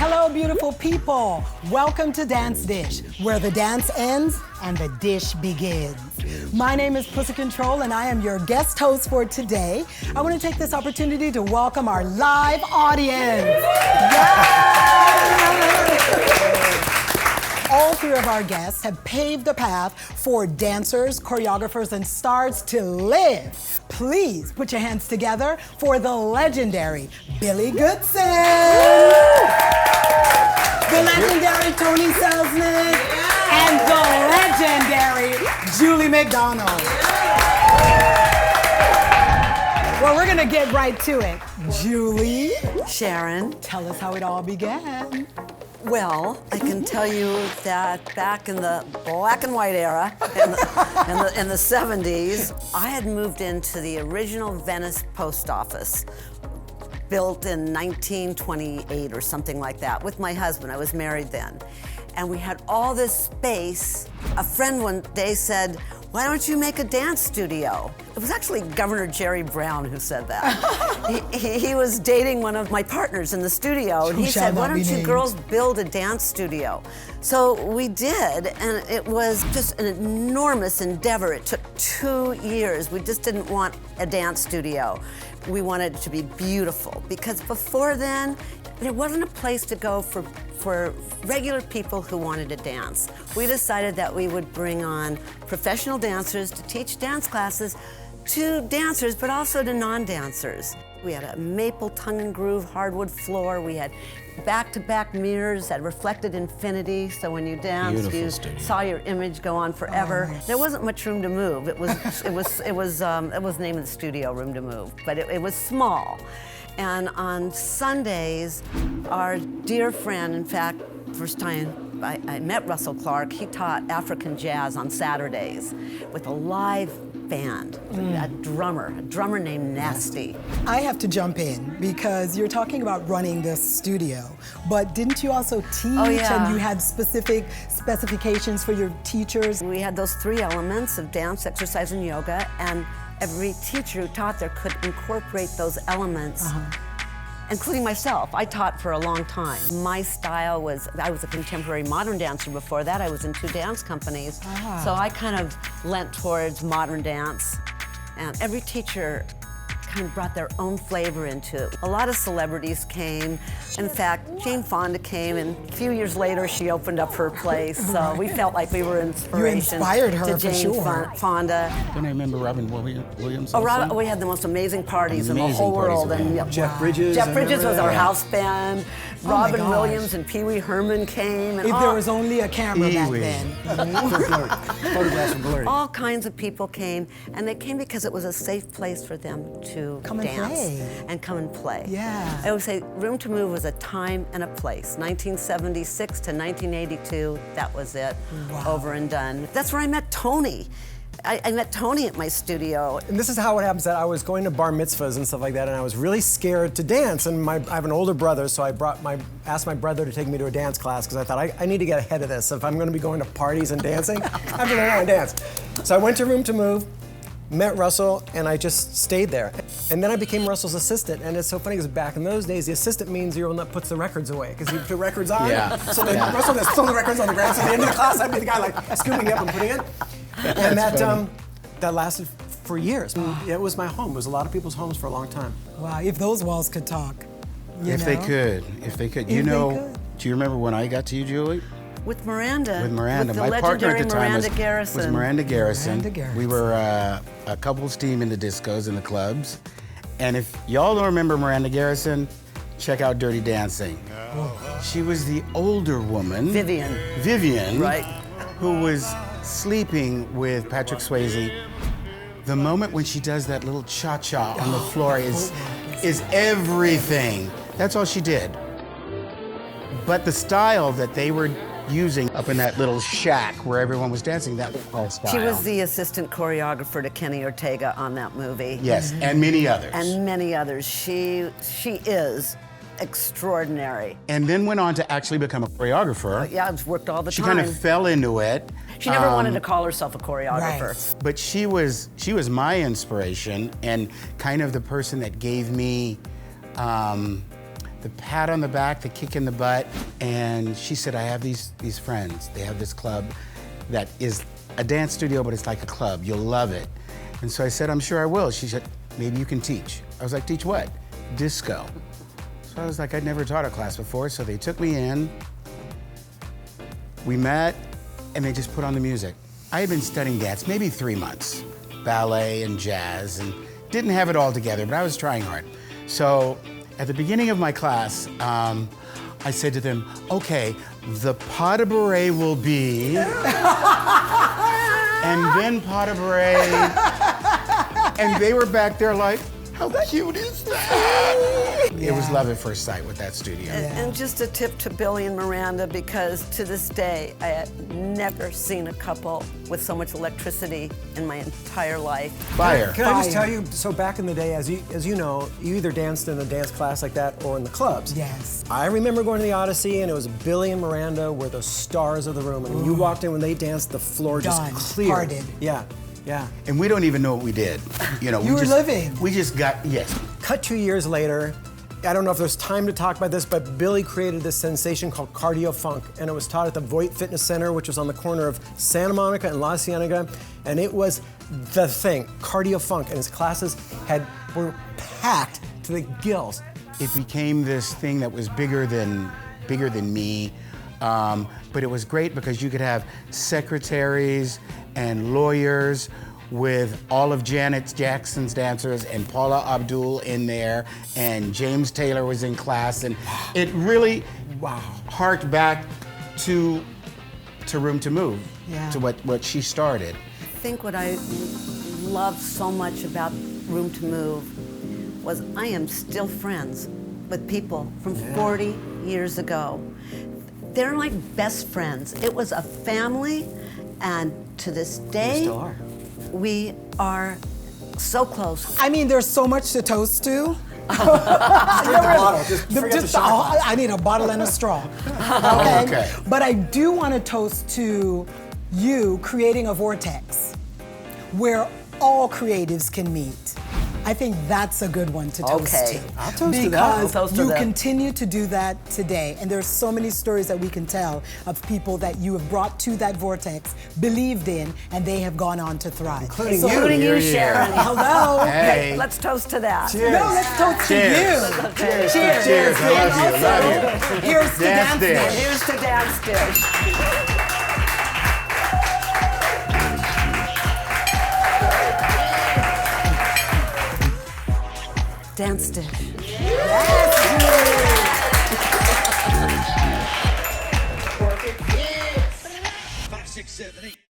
Hello, beautiful people. Welcome to Dance Dish, where the dance ends and the dish begins. My name is Pussy Control, and I am your guest host for today. I want to take this opportunity to welcome our live audience. All three of our guests have paved the path for dancers, choreographers, and stars to live. Please put your hands together for the legendary Billy Goodson, the legendary Tony Selznick, and the legendary Julie McDonald. Well, we're gonna get right to it. Julie. Sharon. Tell us how it all began. Well, I can tell you that back in the black and white era, in the 70s, I had moved into the original Venice post office, built in 1928 or something like that, with my husband. I was married then. And we had all this space. A friend one day said, "Why don't you make a dance studio?" It was actually Governor Jerry Brown who said that. he was dating one of my partners in the studio, and he said, "Why don't you girls build a dance studio?" So we did, and it was just an enormous endeavor. It took 2 years. We just didn't want a dance studio. We wanted it to be beautiful, because before then, there wasn't a place to go for regular people who wanted to dance. We decided that we would bring on professional dancers to teach dance classes to dancers, but also to non-dancers. We had a maple tongue and groove hardwood floor. We had back-to-back mirrors that reflected infinity, so when you danced, you saw your image go on forever. Oh, nice. There wasn't much room to move. It was the name of the studio, Room to Move, but it was small. And on Sundays, our dear friend, in fact, first time I met Russell Clark, he taught African jazz on Saturdays with a live band, a drummer named Nasty. I have to jump in because you're talking about running this studio, but didn't you also teach? Oh, yeah. And you had specific specifications for your teachers? We had those 3 elements of dance, exercise, and yoga, and every teacher who taught there could incorporate those elements, including myself. I taught for a long time. My style was, I was a contemporary modern dancer before that. I was in 2 dance companies. So I kind of lent towards modern dance. And every teacher kind of brought their own flavor into it. A lot of celebrities came. In fact, Jane Fonda came, and a few years later, she opened up her place. So we felt like we were inspiration. You inspired her, to for Jane sure. Fonda. Don't I remember Robin Williams? Oh, Robin, we had the most amazing parties in the whole world. And Jeff Bridges. Jeff Bridges was our yeah. house band. Robin Williams and Pee Wee Herman came. And If there was only a camera back Pee-wee. then. Photographs from blurry. all kinds of people came, and they came because it was a safe place for them to Come and dance play. and come and play. Yeah. I always say Room to Move was a time and a place. 1976 to 1982, that was it. Wow. Over and done. That's where I met Tony. I met Tony at my studio. And this is how it happens, that I was going to bar mitzvahs and stuff like that, and I was really scared to dance. And I have an older brother, so I asked my brother to take me to a dance class, because I thought, I need to get ahead of this. If I'm going to be going to parties and dancing, I have to learn how to dance. So I went to Room to Move, met Russell, and I just stayed there. And then I became Russell's assistant. And it's so funny, because back in those days, the assistant means you're the one that puts the records away, because you put records on. Yeah. So then Russell just throw the records on the ground. So at the end of the class, I'd be the guy like scooping it up and putting it. And that lasted for years. It was my home. It was a lot of people's homes for a long time. Wow, if those walls could talk. If they could. You know, do you remember when I got to you, Julie? With Miranda. With Miranda. With the My partner legendary at the time Miranda Garrison. was Miranda Garrison. Miranda Garrison. We were a couple's team in the discos and the clubs. And if y'all don't remember Miranda Garrison, check out Dirty Dancing. She was the older woman. Vivian. Right. Who was sleeping with Patrick Swayze. The moment when she does that little cha-cha on the floor is everything. That's all she did. But the style that they were using up in that little shack where everyone was dancing, that was our style. She was the assistant choreographer to Kenny Ortega on that movie. Yes, and many others. And many others. She is extraordinary. And then went on to actually become a choreographer. Yeah, I've worked all the She time. kind of fell into it. She never wanted to call herself a choreographer. Right. But she was my inspiration, and kind of the person that gave me the pat on the back, the kick in the butt. And she said, I have these friends. They have this club that is a dance studio, but it's like a club. You'll love it. And so I said, I'm sure I will. She said, maybe you can teach. I was like, teach what? Disco. So I was like, I'd never taught a class before, so they took me in. We met, and they just put on the music. I had been studying dance maybe 3 months, ballet and jazz, and didn't have it all together, but I was trying hard. So at the beginning of my class, I said to them, okay, the pas de bourrée will be, and then pas de bourrée, and they were back there like, how cute is that? It was love at first sight with that studio. And just a tip to Billy and Miranda, because to this day, I had never seen a couple with so much electricity in my entire life. Fire. Can I just tell you, so back in the day, as you know, you either danced in a dance class like that or in the clubs. Yes. I remember going to the Odyssey, and it was Billy and Miranda were the stars of the room. And when you walked in, when they danced, the floor just cleared. Parted. Yeah, yeah. And we don't even know what we did. You know, You were living. We just got, yes. Cut 2 years later, I don't know if there's time to talk about this, but Billy created this sensation called cardio funk, and it was taught at the Voight Fitness Center, which was on the corner of Santa Monica and La Cienega, and it was the thing, cardio funk, and his classes were packed to the gills. It became this thing that was bigger than me, but it was great because you could have secretaries and lawyers with all of Janet Jackson's dancers and Paula Abdul in there, and James Taylor was in class, and it really harked back to Room to Move, to what she started. I think what I loved so much about Room to Move was I am still friends with people from 40 years ago. They're like best friends. It was a family, and to this day, We still are. We are so close. I mean, there's so much to toast to. I need a bottle and a straw. Okay? Okay. But I do want to toast to you creating a vortex where all creatives can meet. I think that's a good one to toast Okay. to. I'll toast to that. Because I'll toast to you that. continue to do that today. And there's so many stories that we can tell of people that you have brought to that vortex, believed in, and they have gone on to thrive. Including So- you. Including you, Sharon. Hello. Hey. Let's toast to that. Cheers. No, let's toast Cheers. to you. Okay. Cheers. Cheers. I love you. And Love also, here's to Dance Dance Dish. Dish. Here's to Dance Dish. Dance Dish. Yes. 5, 6, 7, 8.